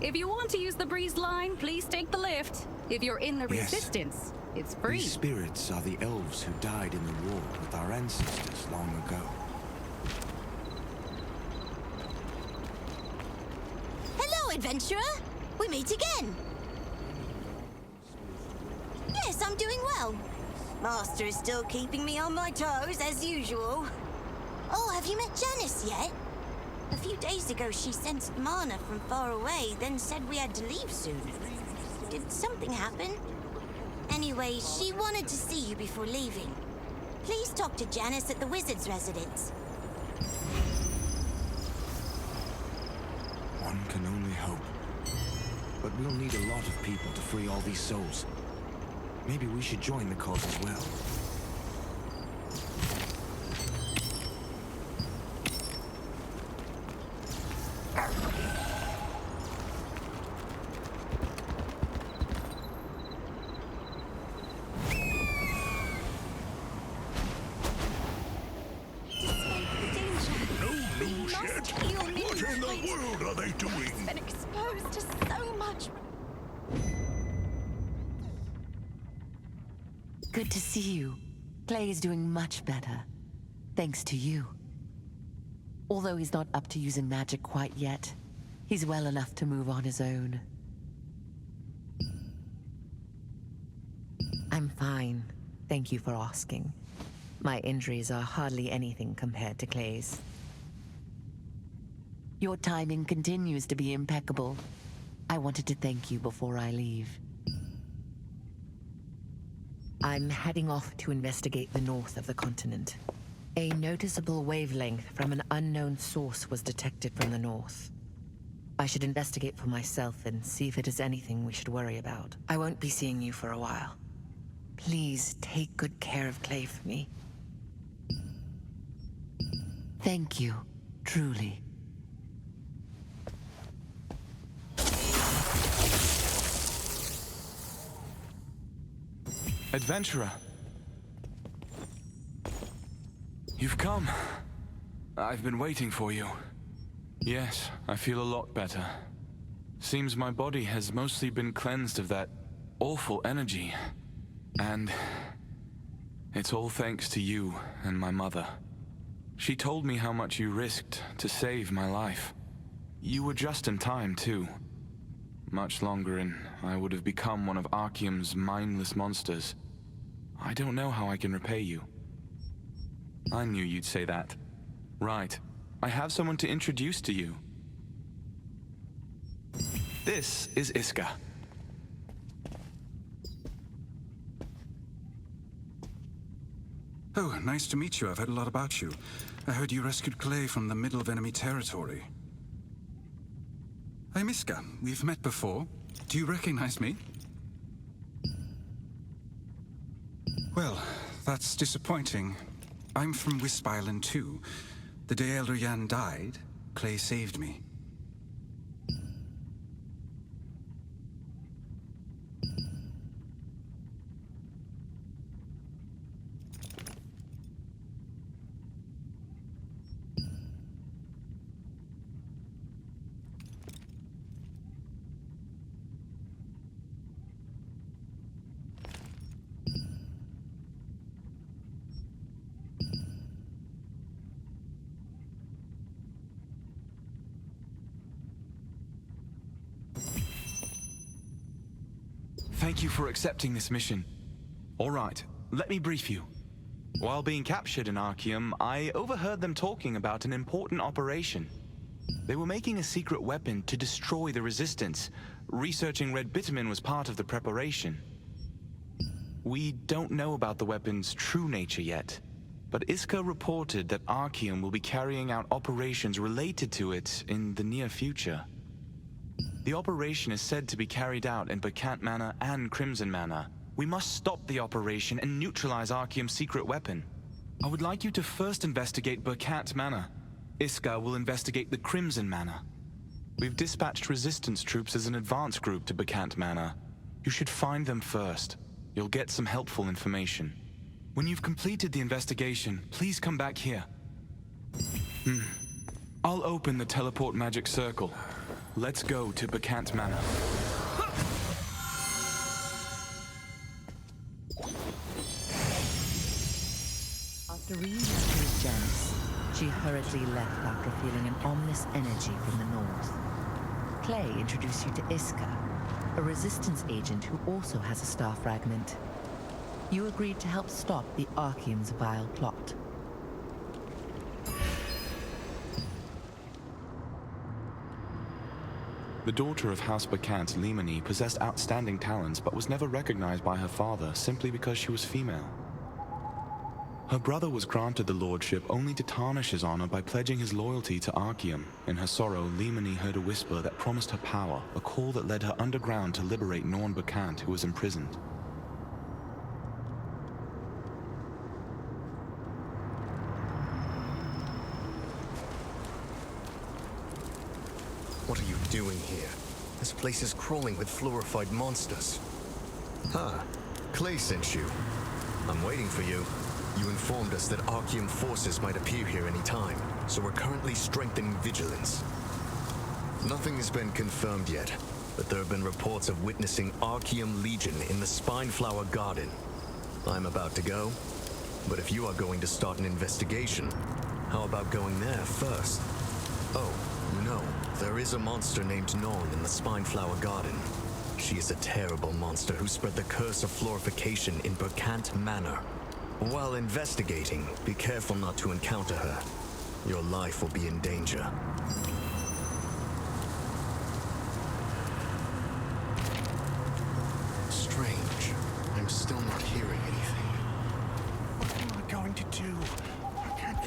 If you want to use the breeze line, please take the lift. If you're in the Yes. resistance, it's free. These spirits are the elves who died in the war with our ancestors long ago. Hello, adventurer! We meet again! Yes, I'm doing well. Master is still keeping me on my toes, as usual. Oh, have you met Janice yet? A few days ago, she sensed mana from far away, then said we had to leave soon. Did something happen? Anyway, she wanted to see you before leaving. Please talk to Janice at the wizard's residence. One can only hope. But we'll need a lot of people to free all these souls. Maybe we should join the cause as well. Good to see you. Clay is doing much better. Thanks to you. Although he's not up to using magic quite yet, he's well enough to move on his own. I'm fine. Thank you for asking. My injuries are hardly anything compared to Clay's. Your timing continues to be impeccable. I wanted to thank you before I leave. I'm heading off to investigate the north of the continent. A noticeable wavelength from an unknown source was detected from the north. I should investigate for myself and see if it is anything we should worry about. I won't be seeing you for a while. Please take good care of Clay for me. Thank you, truly. Adventurer. You've come. I've been waiting for you. Yes, I feel a lot better. Seems my body has mostly been cleansed of that awful energy. And it's all thanks to you and my mother. She told me how much you risked to save my life. You were just in time, too. Much longer and I would have become one of Arkeum's mindless monsters. I don't know how I can repay you. I knew you'd say that. Right. I have someone to introduce to you. This is Iska. Oh, nice to meet you. I've heard a lot about you. I heard you rescued Clay from the middle of enemy territory. I'm Iska. We've met before. Do you recognize me? Well, that's disappointing. I'm from Wisp Island too. The day Elder Yan died, Clay saved me. Thank you for accepting this mission. All right, let me brief you. While being captured in Arkeum, I overheard them talking about an important operation. They were making a secret weapon to destroy the Resistance. Researching red bitumen was part of the preparation. We don't know about the weapon's true nature yet, but Iska reported that Arkeum will be carrying out operations related to it in the near future. The operation is said to be carried out in Bercant Manor and Crimson Manor. We must stop the operation and neutralize Arkeum's secret weapon. I would like you to first investigate Bercant Manor. Iska will investigate the Crimson Manor. We've dispatched resistance troops as an advance group to Bercant Manor. You should find them first. You'll get some helpful information. When you've completed the investigation, please come back here. I'll open the teleport magic circle. Let's go to Bercant Manor. After reuniting with Janice, she hurriedly left after feeling an ominous energy from the north. Clay introduced you to Iska, a resistance agent who also has a Star Fragment. You agreed to help stop the Arkeum's vile plot. The daughter of House Bercant, Remy, possessed outstanding talents but was never recognized by her father simply because she was female. Her brother was granted the lordship only to tarnish his honor by pledging his loyalty to Arkeum. In her sorrow, Remy heard a whisper that promised her power, a call that led her underground to liberate Norn Bercant, who was imprisoned. What are you doing here? This place is crawling with fluorified monsters. Huh. Clay sent you. I'm waiting for you. You informed us that Arkeum forces might appear here any time, so we're currently strengthening vigilance. Nothing has been confirmed yet, but there have been reports of witnessing Arkeum Legion in the Spineflower Garden. I'm about to go, but if you are going to start an investigation, how about going there first? Oh, no, there is a monster named Norn in the Spineflower Garden. She is a terrible monster who spread the curse of fluorification in Bercant Manor. While investigating, be careful not to encounter her. Your life will be in danger. Strange. I'm still not hearing anything. What am I going to do? I can't...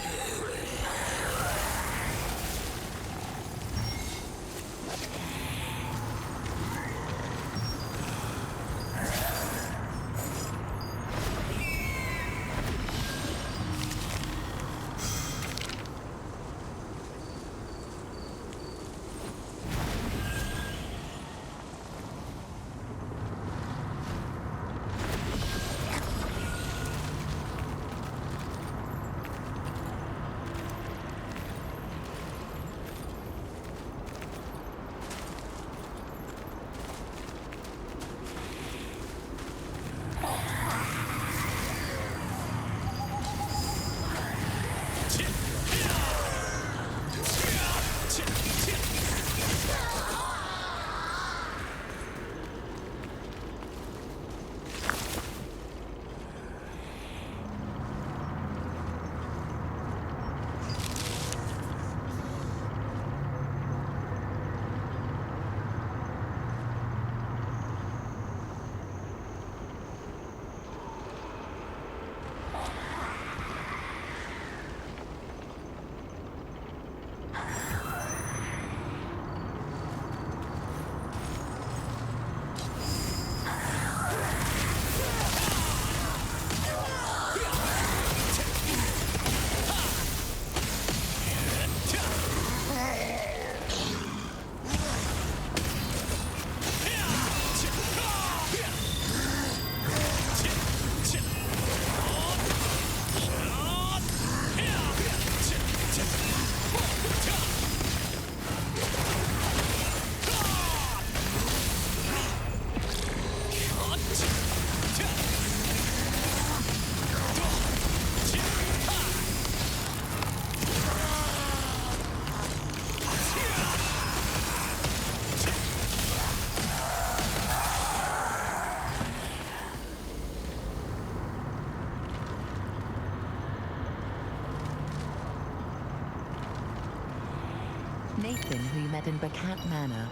Nathan, who you met in Bercant Manor,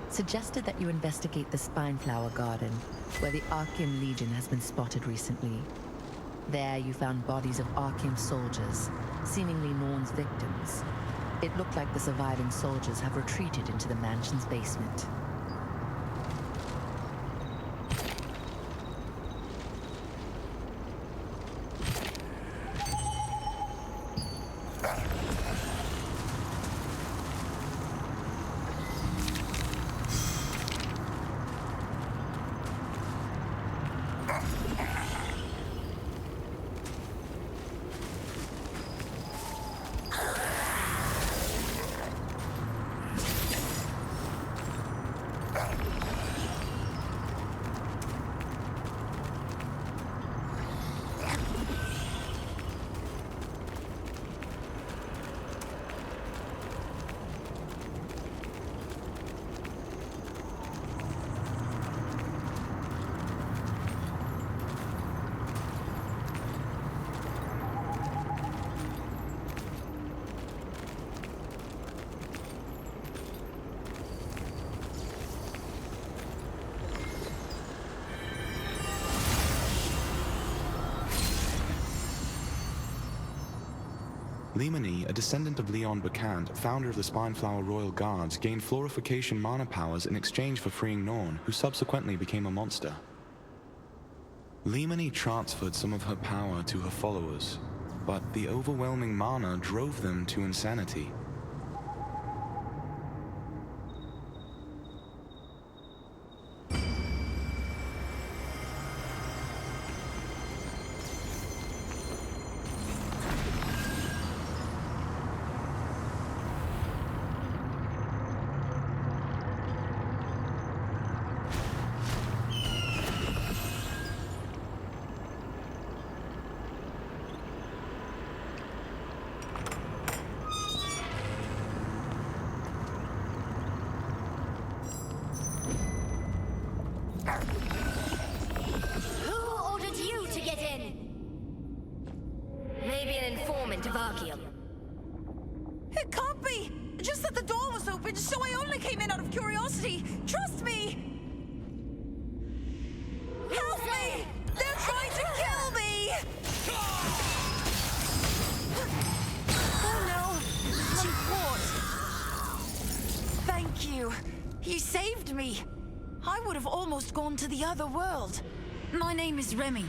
suggested that you investigate the Spineflower Garden, where the Arkeum Legion has been spotted recently. There you found bodies of Arkeum soldiers, seemingly Norn's victims. It looked like the surviving soldiers have retreated into the mansion's basement. Lemony, a descendant of Leon Bercant, founder of the Spineflower Royal Guards, gained florification mana powers in exchange for freeing Norn, who subsequently became a monster. Lemony transferred some of her power to her followers, but the overwhelming mana drove them to insanity. Who ordered you to get in? Maybe an informant of Arkeum. It can't be! Just that the door was open, so I only came in out of curiosity. Trust me! Help me! They're trying to kill me! Oh no! Support! Thank you. You saved me. I would have almost gone to the other world. My name is Remy.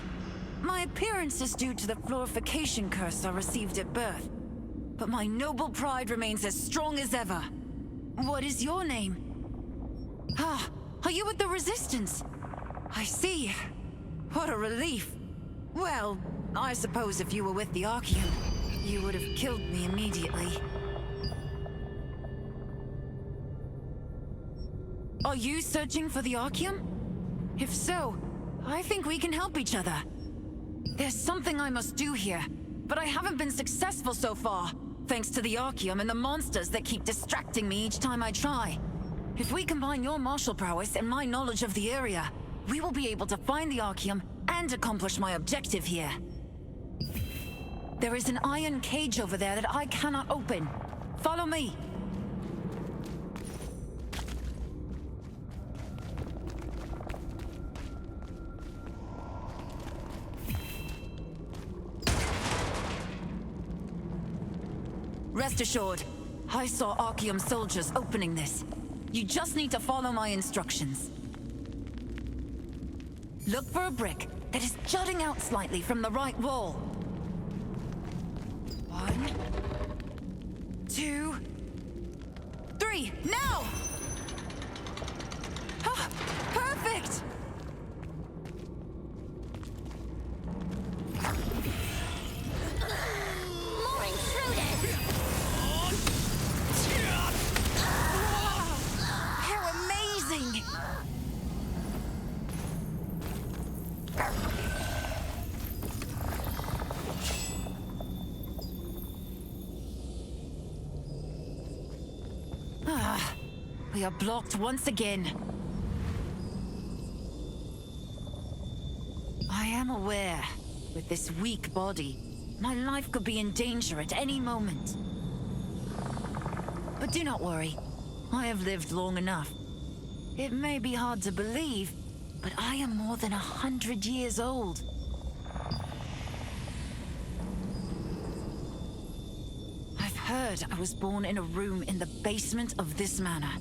My appearance is due to the florification curse I received at birth. But my noble pride remains as strong as ever. What is your name? Ah, are you with the Resistance? I see. What a relief. Well, I suppose if you were with the Arkeum, you would have killed me immediately. Are you searching for the Arkeum? If so, I think we can help each other. There's something I must do here, but I haven't been successful so far, thanks to the Arkeum and the monsters that keep distracting me each time I try. If we combine your martial prowess and my knowledge of the area, we will be able to find the Arkeum and accomplish my objective here. There is an iron cage over there that I cannot open. Follow me. Rest assured, I saw Arkeum soldiers opening this. You just need to follow my instructions. Look for a brick that is jutting out slightly from the right wall. 1, 2, 3, now! Ah, perfect! More intruders! How amazing! Ah, we are blocked once again. I am aware, with this weak body, my life could be in danger at any moment. But do not worry, I have lived long enough. It may be hard to believe, but I am more than 100 years old. I've heard I was born in a room in the basement of this manor.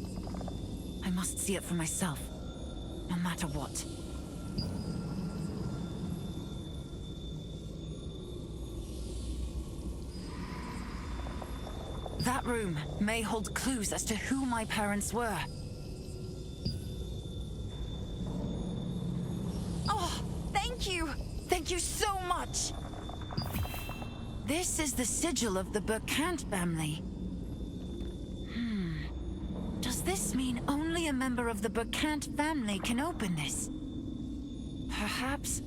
I must see it for myself, no matter what. That room may hold clues as to who my parents were. Oh, thank you! Thank you so much! This is the sigil of the Bercant family. Does this mean only a member of the Bercant family can open this? Perhaps?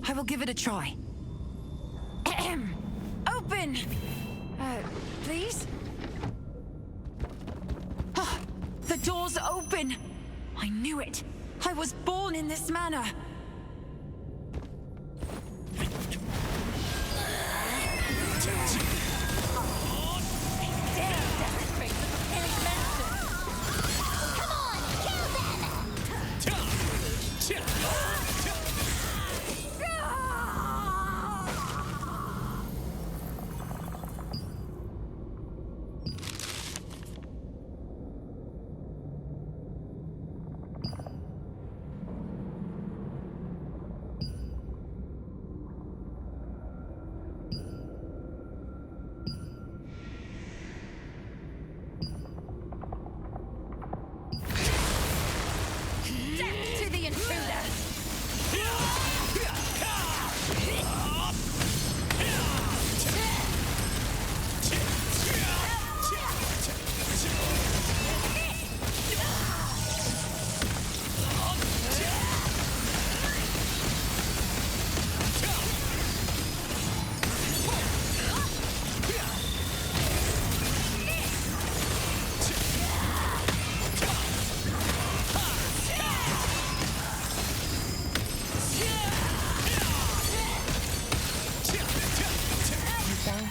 I will give it a try. Open! Please? Ah, the door's open! I knew it! I was born in this manor! Come on, kill them!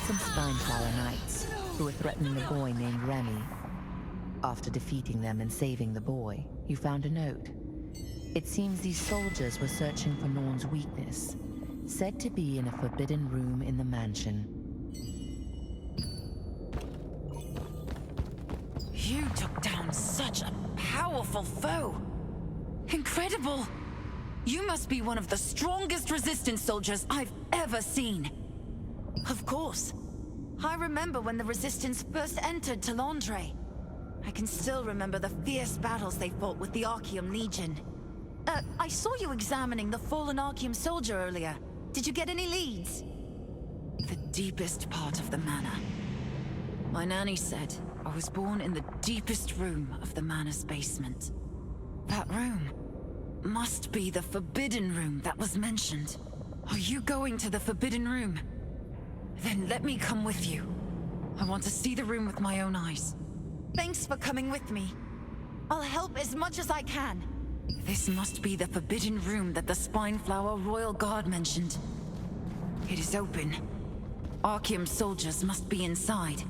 some Spineflower Knights who were threatening a boy named Remy. After defeating them and saving the boy, you found a note. It seems these soldiers were searching for Norn's weakness, said to be in a forbidden room in the mansion. You took down such a powerful foe. Incredible! You must be one of the strongest resistance soldiers I've ever seen. Of course. I remember when the resistance first entered Talandre. I can still remember the fierce battles they fought with the Arkeum Legion. I saw you examining the fallen Arkeum soldier earlier. Did you get any leads? The deepest part of the manor. My nanny said I was born in the deepest room of the manor's basement. That room must be the forbidden room that was mentioned. Are you going to the forbidden room? Then let me come with you. I want to see the room with my own eyes. Thanks for coming with me. I'll help as much as I can. This must be the forbidden room that the Spineflower Royal Guard mentioned. It is open. Arkeum soldiers must be inside.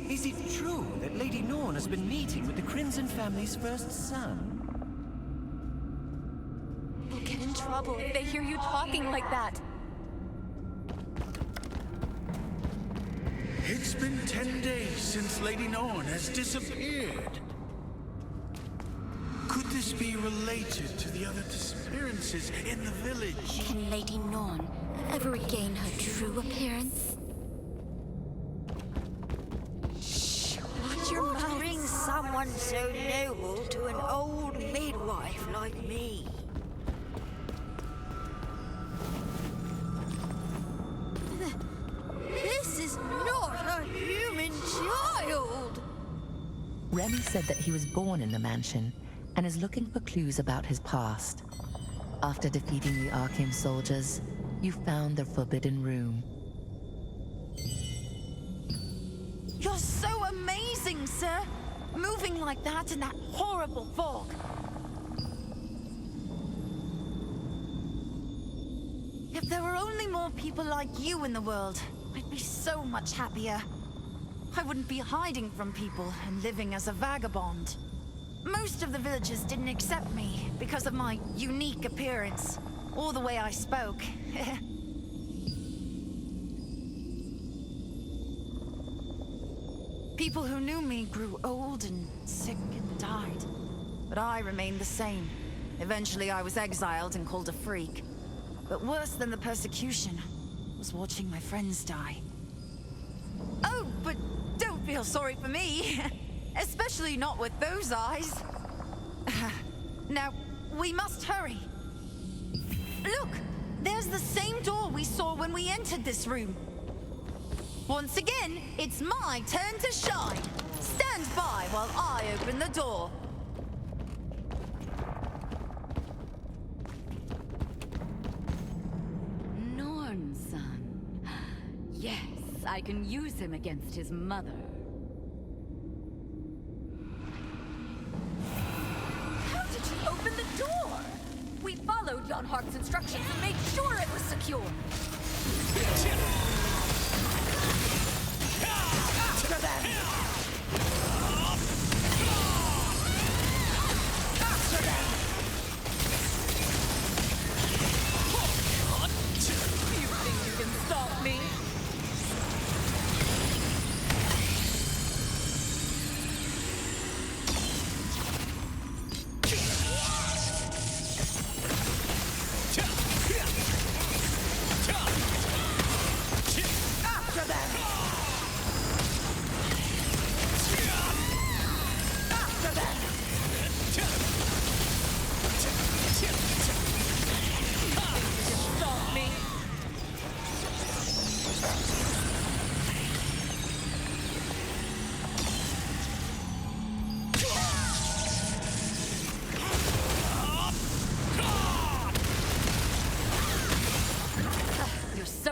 Is it true that Lady Norn has been meeting with the Crimson family's first son? We'll get in trouble if they hear you talking like that. It's been 10 days since Lady Norn has disappeared. Could this be related to the other disappearances in the village? Can Lady Norn ever regain her true appearance? What brings someone so noble to an old midwife like me? This is not a human child! Remy said that he was born in the mansion and is looking for clues about his past. After defeating the Arkeum soldiers, you found the forbidden room. You're so amazing, sir! Moving like that in that horrible fog. If there were only more people like you in the world, I'd be so much happier. I wouldn't be hiding from people and living as a vagabond. Most of the villagers didn't accept me because of my unique appearance, or the way I spoke. People who knew me grew old and sick and died. But I remained the same. Eventually I was exiled and called a freak. But worse than the persecution was watching my friends die. Oh, but don't feel sorry for me. Especially not with those eyes. Now, we must hurry. Look! There's the same door we saw when we entered this room. Once again, it's my turn to shine. Stand by while I open the door. Norn's son. Yes, I can use him against his mother. How did you open the door? We followed Jan Hart's instructions and made sure it was secure. After them! After them! You think you can stop me?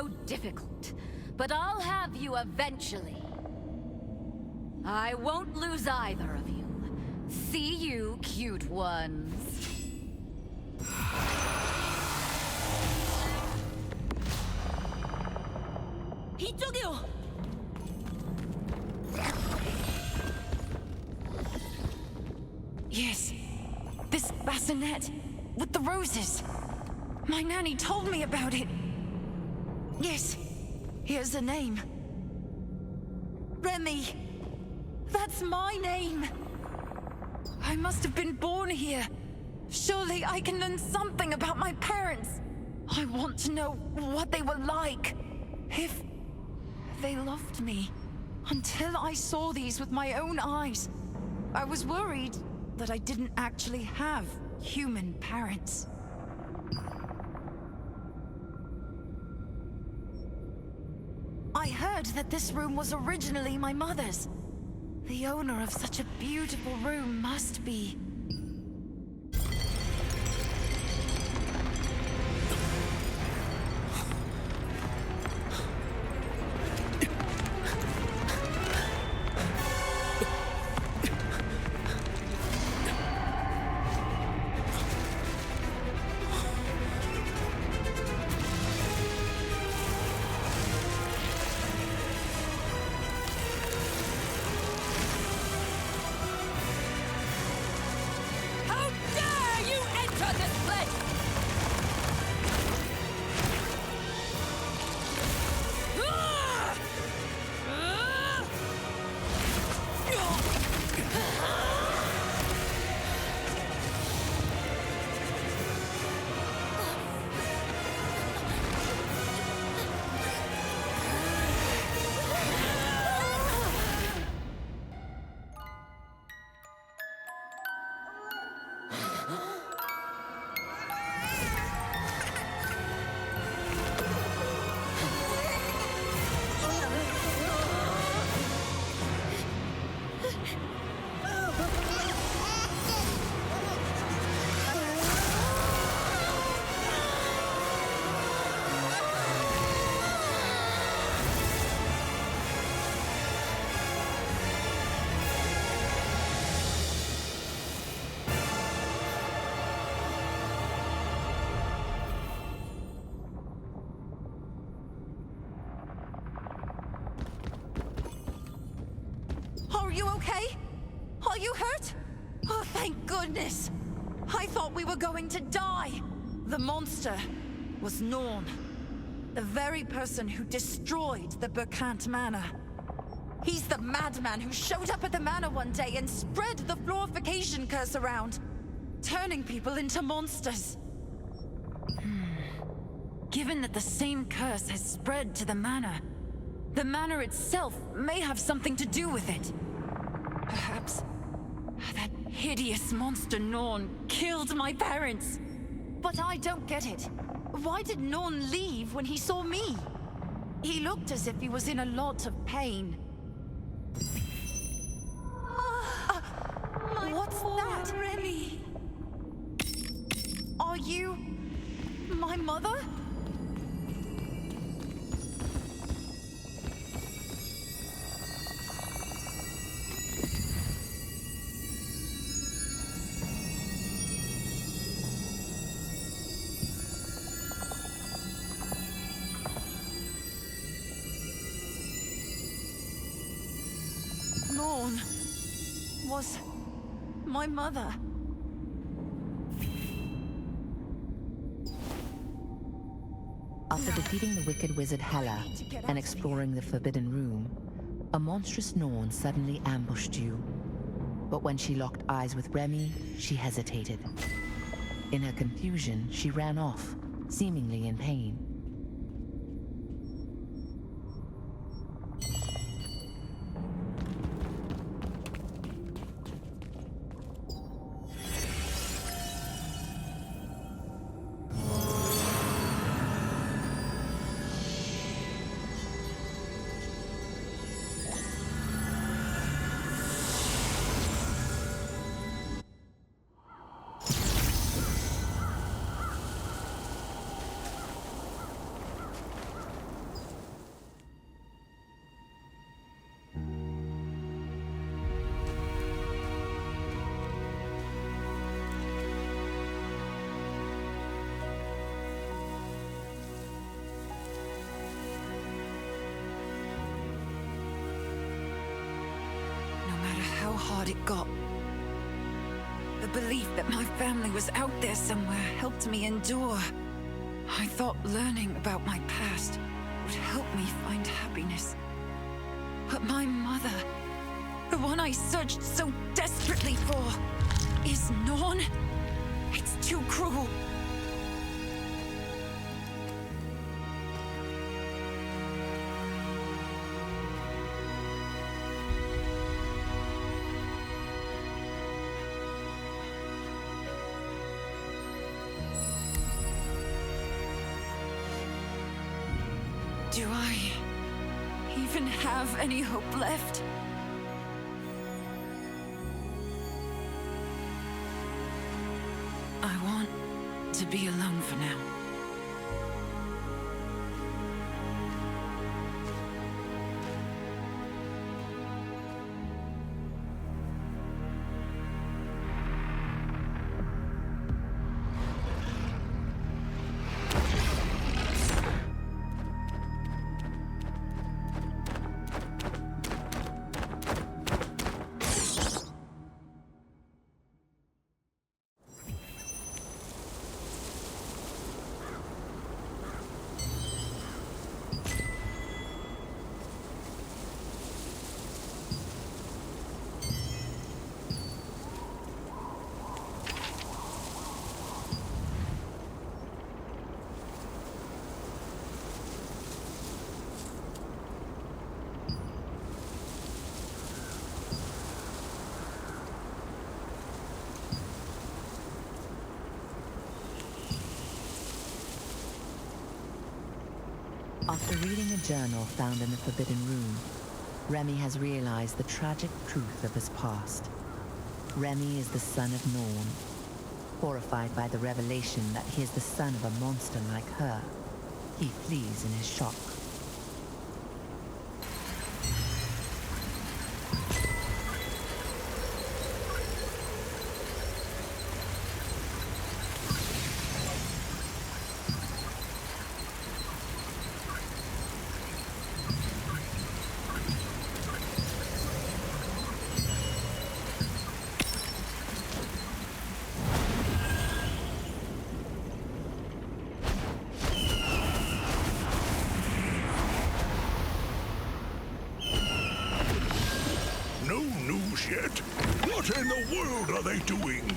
so difficult, but I'll have you eventually. I won't lose either of you. See you, cute ones. 이쪽이요! Yes, this bassinet with the roses. My nanny told me about it. Yes, here's the name. Remy. That's my name. I must have been born here. Surely I can learn something about my parents. I want to know what they were like. If they loved me. Until I saw these with my own eyes. I was worried that I didn't actually have human parents. I heard that this room was originally my mother's. The owner of such a beautiful room must be... Are you okay? Are you hurt? Oh, thank goodness. I thought we were going to die. The monster was Norn. The very person who destroyed the Bercant Manor. He's the madman who showed up at the manor one day and spread the fluorification curse around, turning people into monsters. Given that the same curse has spread to the manor itself may have something to do with it. Perhaps that hideous monster Norn killed my parents. But I don't get it. Why did Norn leave when he saw me? He looked as if he was in a lot of pain. What's that? Remy? Are you my mother? Norn was my mother. After defeating the wicked wizard Hela and exploring the Forbidden Room, a monstrous Norn suddenly ambushed you. But when she locked eyes with Remy, she hesitated. In her confusion, she ran off, seemingly in pain. hard it got. The belief that my family was out there somewhere helped me endure. I thought learning about my past would help me find happiness. But my mother, the one I searched so desperately for, is Norn? It's too cruel. Do I even have any hope left? I want to be alone for now. After reading a journal found in the Forbidden Room, Remy has realized the tragic truth of his past. Remy is the son of Norn. Horrified by the revelation that he is the son of a monster like her, he flees in his shock. Yet? What in the world are they doing?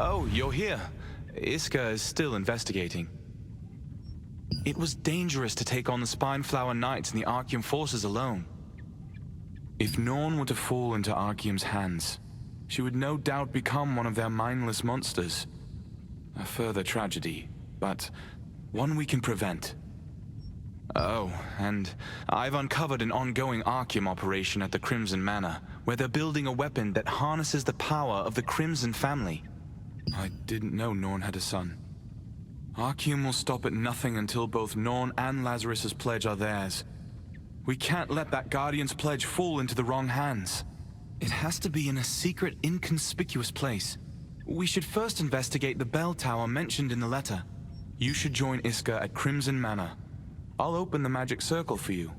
Oh, you're here. Iska is still investigating. It was dangerous to take on the Spineflower Knights and the Arkeum forces alone. If Norn were to fall into Arkeum's hands, she would no doubt become one of their mindless monsters. A further tragedy, but one we can prevent. Oh, and I've uncovered an ongoing Arkeum operation at the Crimson Manor, where they're building a weapon that harnesses the power of the Crimson family. I didn't know Norn had a son. Arkeum will stop at nothing until both Norn and Lazarus's pledge are theirs. We can't let that Guardian's pledge fall into the wrong hands. It has to be in a secret, inconspicuous place. We should first investigate the bell tower mentioned in the letter. You should join Iska at Crimson Manor. I'll open the magic circle for you.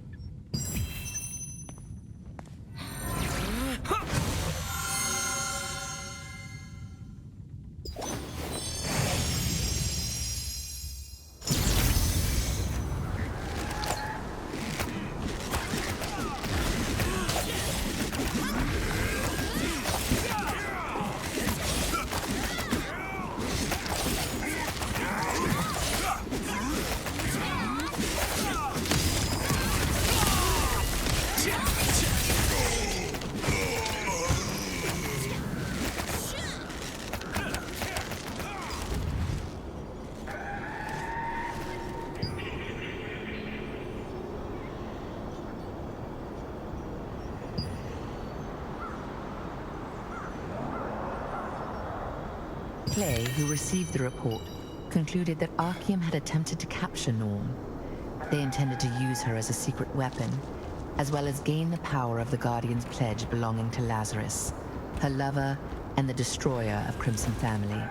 Clay, who received the report, concluded that Arkeum had attempted to capture Norn. They intended to use her as a secret weapon, as well as gain the power of the Guardian's pledge belonging to Lazarus, her lover and the destroyer of Crimson family.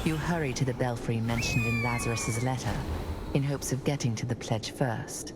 You hurry to the belfry mentioned in Lazarus's letter, in hopes of getting to the pledge first.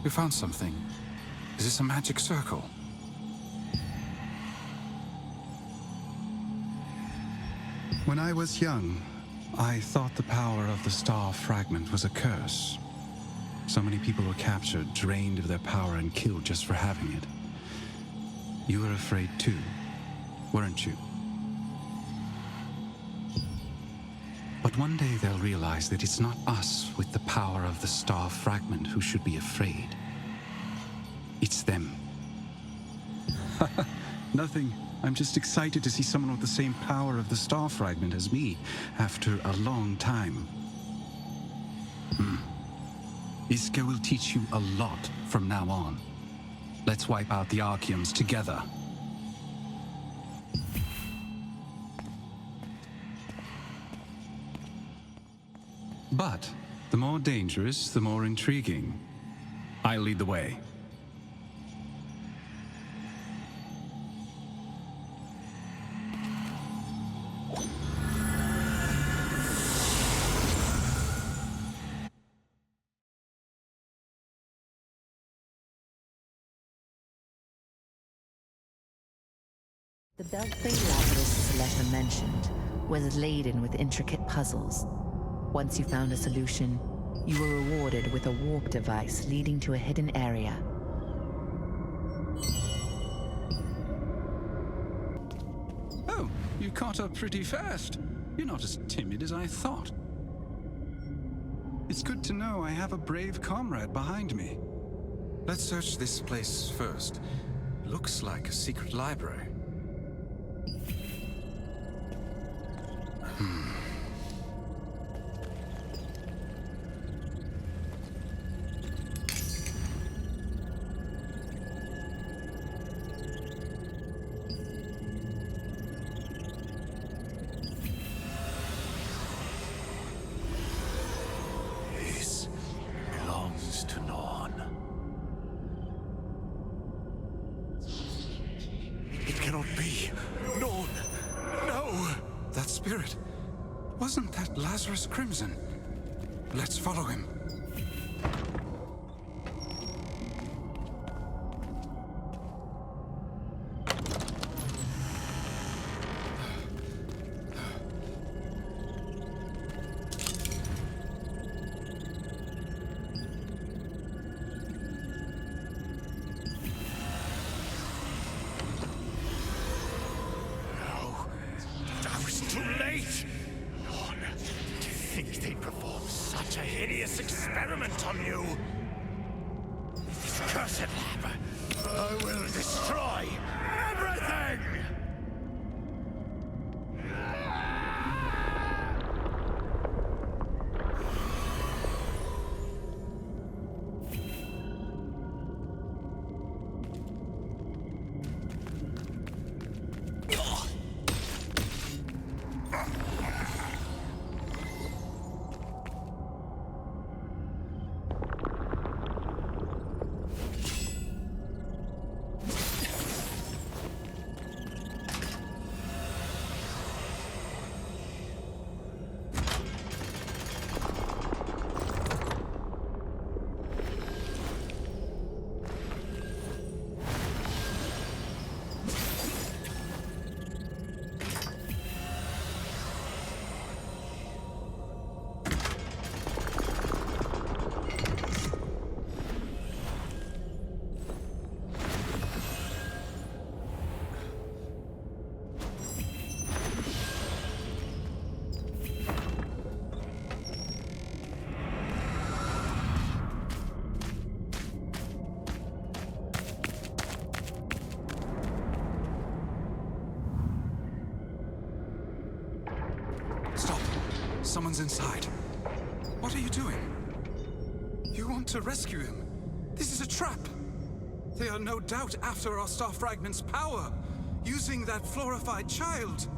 You found something. Is this a magic circle? When I was young, I thought the power of the Star Fragment was a curse. So many people were captured, drained of their power, and killed just for having it. You were afraid too, weren't you? But one day they'll realize that it's not us with the power of the Star Fragment who should be afraid. It's them. Nothing. I'm just excited to see someone with the same power of the Star Fragment as me, after a long time. Iska will teach you a lot from now on. Let's wipe out the Arkeums together. But the more dangerous, the more intriguing. I'll lead the way. The belfry Lazarus' letter mentioned was laden with intricate puzzles. Once you found a solution, you were rewarded with a warp device leading to a hidden area. Oh, you caught up pretty fast. You're not as timid as I thought. It's good to know I have a brave comrade behind me. Let's search this place first. Looks like a secret library. This belongs to Norn. It cannot be. Norn! No! That spirit. Wasn't that Lazarus Crimson? Let's follow him. Experiment on you! This cursed lab! I will destroy everything! Someone's inside. What are you doing? You want to rescue him? This is a trap. They are no doubt after our Star Fragment's power, using that fluorified child.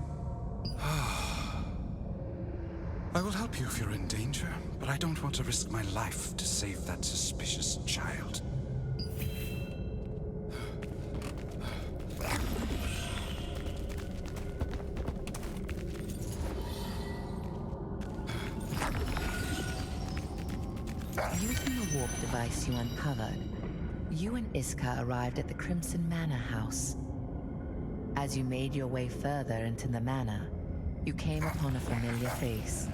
I will help you if you're in danger, but I don't want to risk my life to save that suspicious child. Using the warp device you uncovered, You and Iska arrived at the Crimson Manor house. As you made your way further into the manor, you came upon a familiar face.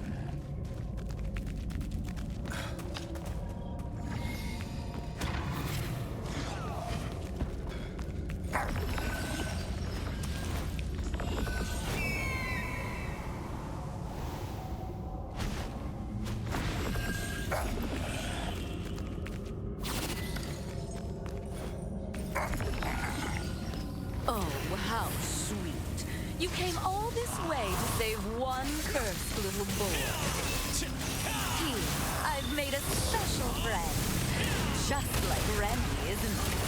Oh, how sweet. You came all this way to save one cursed little boy. Here, I've made a special friend. Just like Remy, isn't he?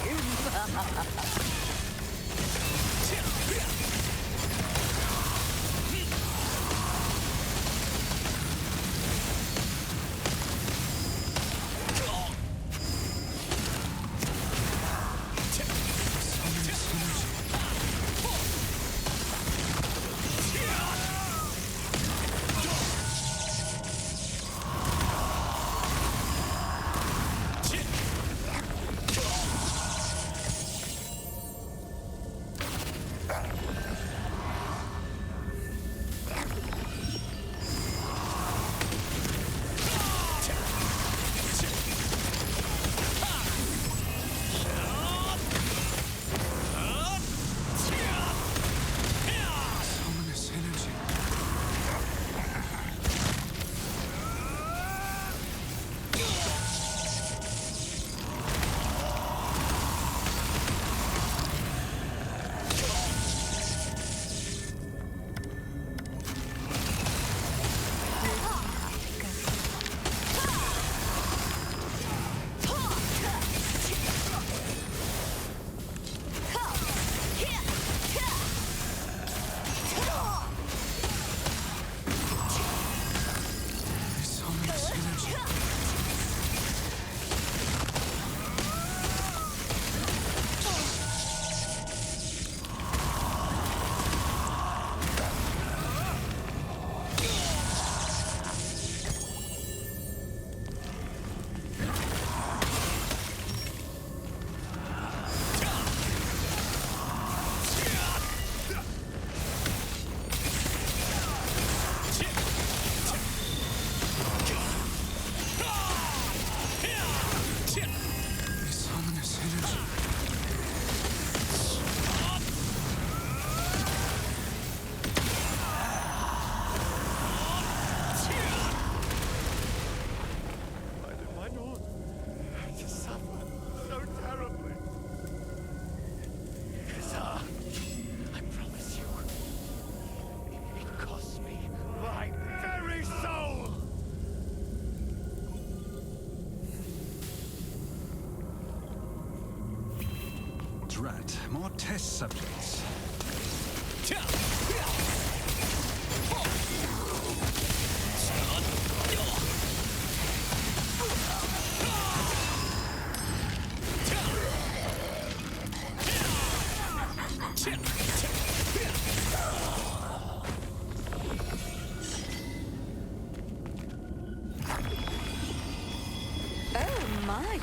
Drat, more test subjects.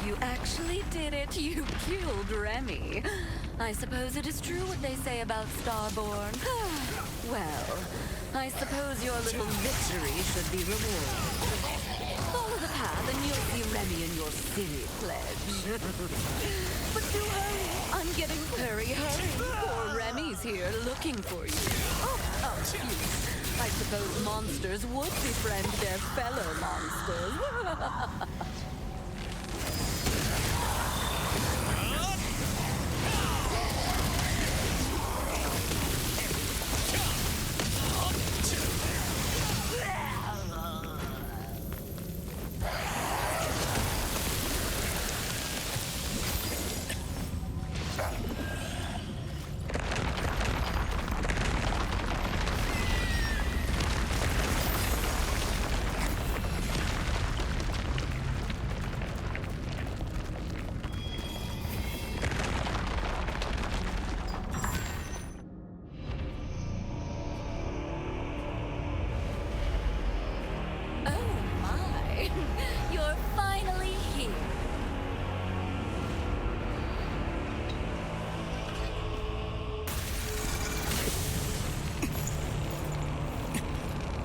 You actually did it. You killed Remy. I suppose it is true what they say about Starborn. Well, I suppose your little victory should be rewarded. Follow the path and you'll see Remy in your silly pledge. But do hurry. I'm getting very hurry. Poor Remy's here looking for you. Oh, how cute. I suppose monsters would befriend their fellow monsters.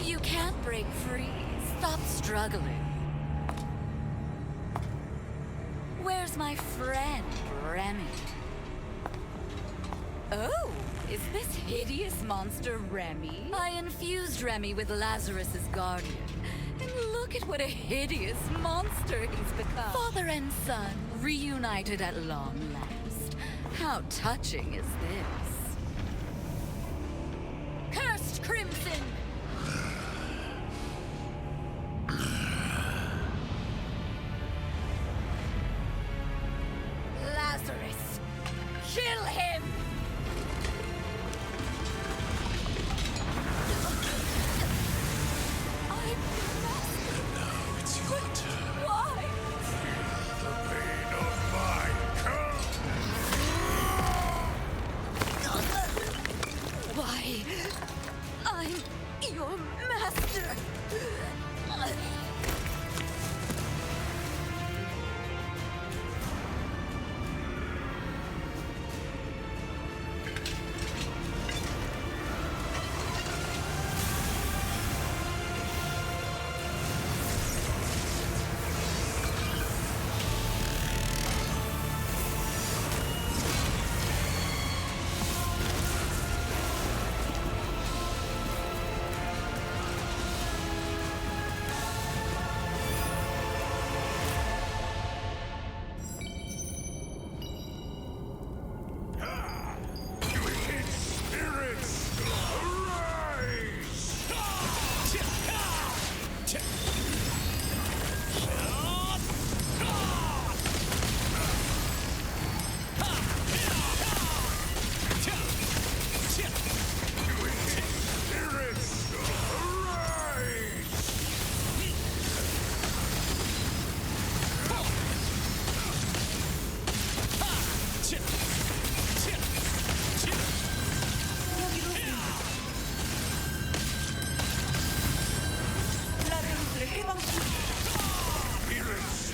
If you can't break free, stop struggling. Where's my friend, Remy? Oh, is this hideous monster Remy? I infused Remy with Lazarus's guardian. And look at what a hideous monster he's become. Father and son, reunited at long last. How touching is this? Cursed Crimson! Lazarus! Kill him! Why? The pain of my Why? I'm your master.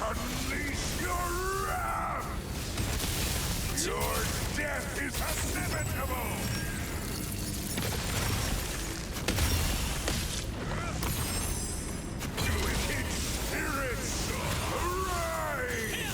Unleash your wrath! Your death is inevitable! Wicked spirits, arise!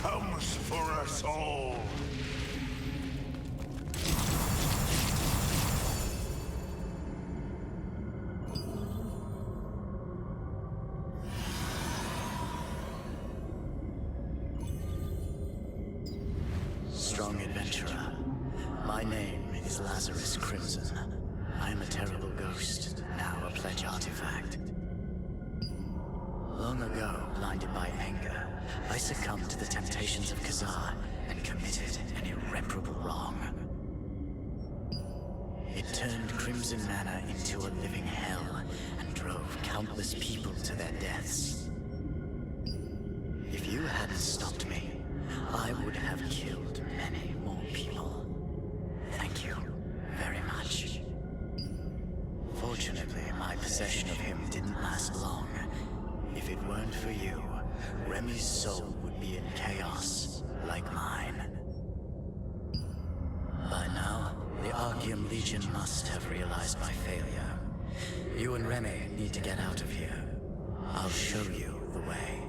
Comes for us all. Strong adventurer. My name is Lazarus Crimson. I am a terrible ghost, now a pledge artifact. Long ago, blinded by anger, I succumbed to the temptations of Khazar and committed an irreparable wrong. It turned Crimson Manor into a living hell and drove countless people to their deaths. If you hadn't stopped me, I would have killed many more people. Thank you very much. Fortunately, my possession of him didn't last long. If it weren't for you, Remy's soul would be in chaos, like mine. By now, the Arkeum Legion must have realized my failure. You and Remy need to get out of here. I'll show you the way.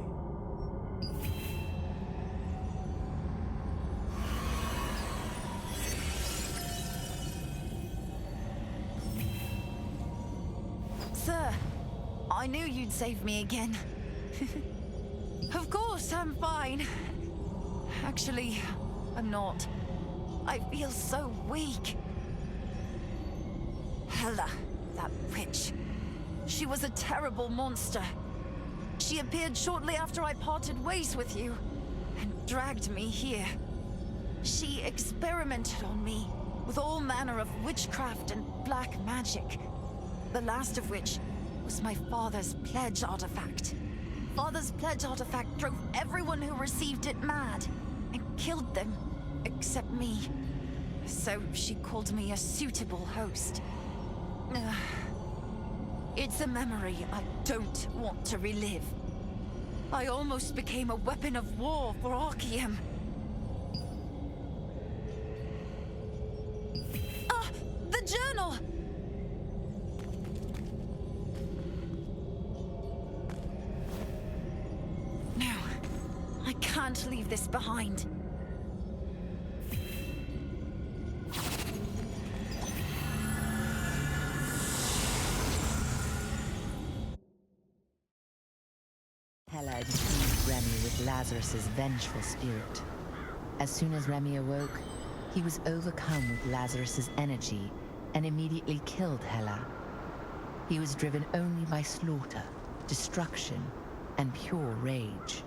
Sir, I knew you'd save me again. Of course, I'm fine. Actually, I'm not. I feel so weak. Hela, that witch. She was a terrible monster. She appeared shortly after I parted ways with you, and dragged me here. She experimented on me with all manner of witchcraft and black magic, the last of which was my father's pledge artifact. Father's pledge artifact drove everyone who received it mad, and killed them, except me. So she called me a suitable host. It's a memory I don't want to relive. I almost became a weapon of war for Arkeum. Ah! The journal! No, I can't leave this behind. Hela infused Remy with Lazarus's vengeful spirit. As soon as Remy awoke, he was overcome with Lazarus's energy and immediately killed Hela. He was driven only by slaughter, destruction, and pure rage.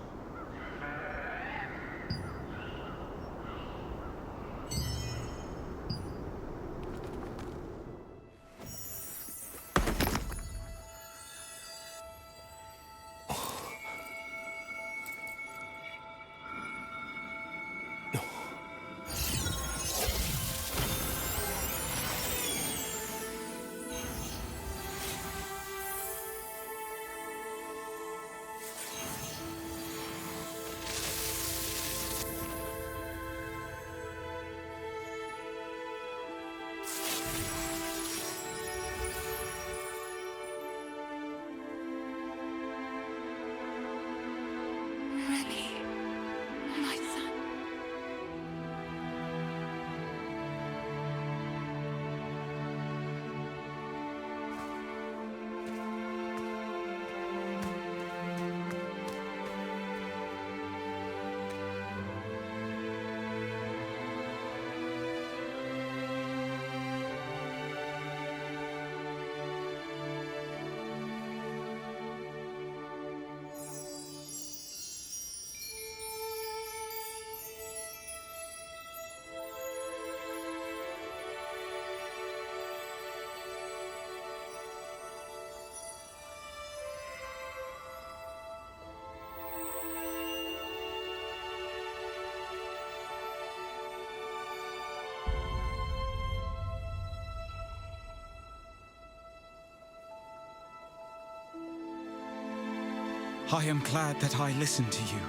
I am glad that I listened to you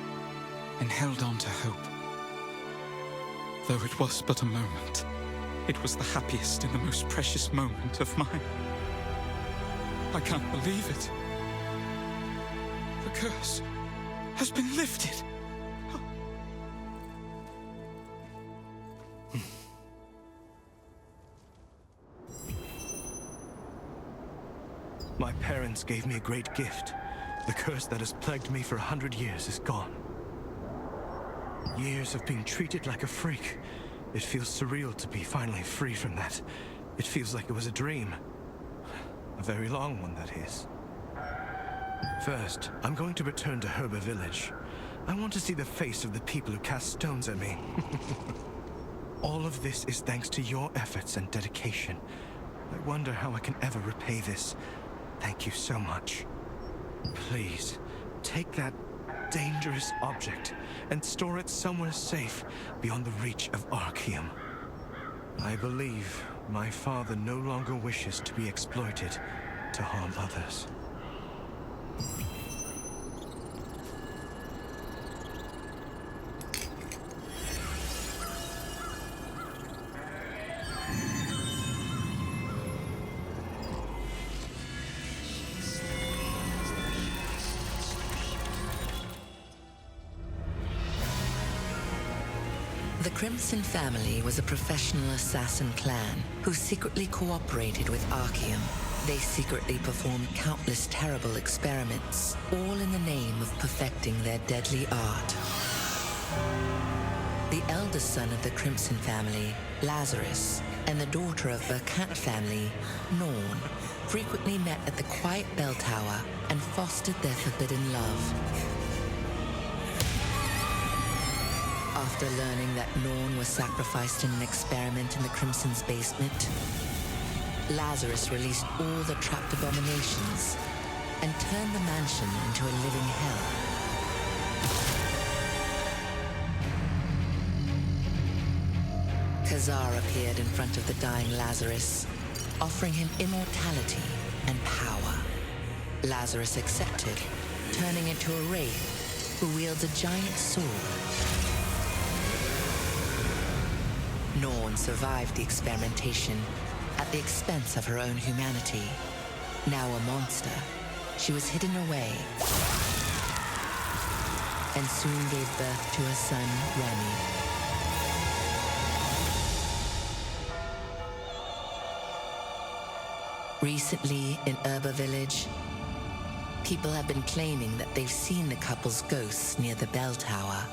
and held on to hope. Though it was but a moment, it was the happiest and the most precious moment of mine. I can't believe it. The curse has been lifted. My parents gave me a great gift. The curse that has plagued me for 100 years is gone. Years of being treated like a freak. It feels surreal to be finally free from that. It feels like it was a dream. A very long one, that is. First, I'm going to return to Herba Village. I want to see the face of the people who cast stones at me. All of this is thanks to your efforts and dedication. I wonder how I can ever repay this. Thank you so much. Please, take that dangerous object and store it somewhere safe beyond the reach of Arkeum. I believe my father no longer wishes to be exploited to harm others. The Crimson family was a professional assassin clan who secretly cooperated with Arkeum. They secretly performed countless terrible experiments, all in the name of perfecting their deadly art. The eldest son of the Crimson family, Lazarus, and the daughter of Bercant family, Norn, frequently met at the quiet bell tower and fostered their forbidden love. After learning that Norn was sacrificed in an experiment in the Crimson's basement, Lazarus released all the trapped abominations and turned the mansion into a living hell. Khazar appeared in front of the dying Lazarus, offering him immortality and power. Lazarus accepted, turning into a wraith who wields a giant sword. Norn survived the experimentation at the expense of her own humanity. Now a monster, she was hidden away and soon gave birth to a son, Remy. Recently, in Urba Village, people have been claiming that they've seen the couple's ghosts near the bell tower.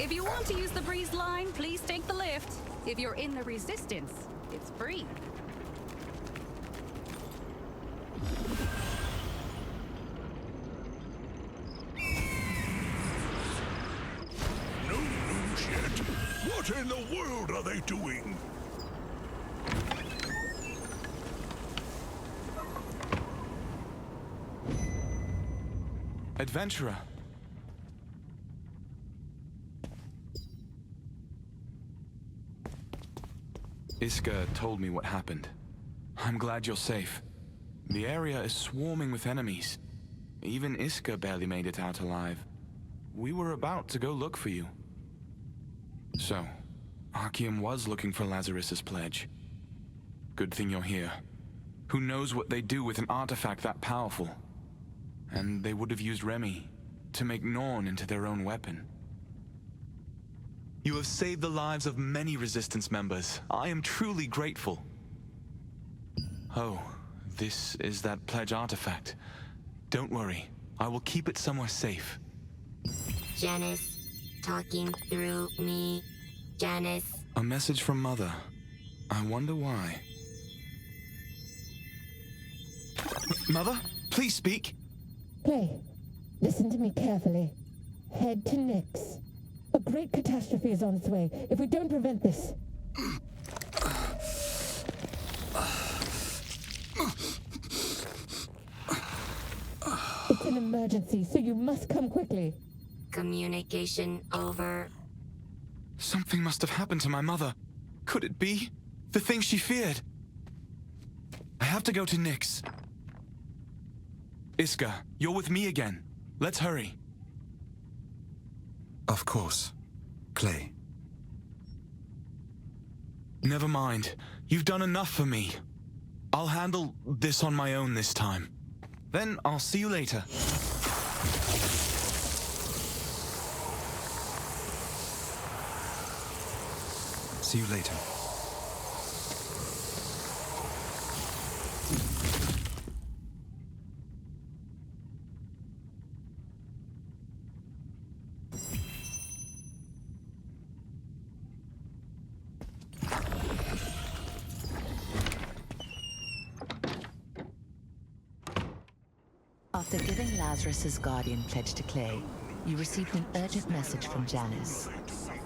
If you want to use the breeze line, please take the lift. If you're in the resistance, it's free. No news yet. What in the world are they doing? Adventurer. Iska told me what happened. I'm glad you're safe. The area is swarming with enemies. Even Iska barely made it out alive. We were about to go look for you. So, Arkeum was looking for Lazarus's pledge. Good thing you're here. Who knows what they'd do with an artifact that powerful? And they would have used Remy to make Norn into their own weapon. You have saved the lives of many Resistance members. I am truly grateful. Oh, this is that pledge artifact. Don't worry, I will keep it somewhere safe. Janice, talking through me. Janice. A message from Mother. I wonder why. Mother, please speak. Clay, listen to me carefully. Head to Nyx. A great catastrophe is on its way. If we don't prevent this... It's an emergency, so you must come quickly. Communication over. Something must have happened to my mother. Could it be? The thing she feared? I have to go to Nyx. Iska, you're with me again. Let's hurry. Of course. Clay. Never mind. You've done enough for me. I'll handle this on my own this time. Then I'll see you later. See you later. After giving Lazarus's guardian pledge to Clay, you received an urgent message from Janice.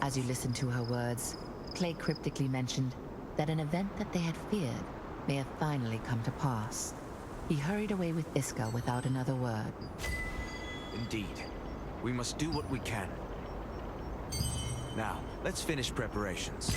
As you listened to her words, Clay cryptically mentioned that an event that they had feared may have finally come to pass. He hurried away with Iska without another word. Indeed. We must do what we can. Now, let's finish preparations.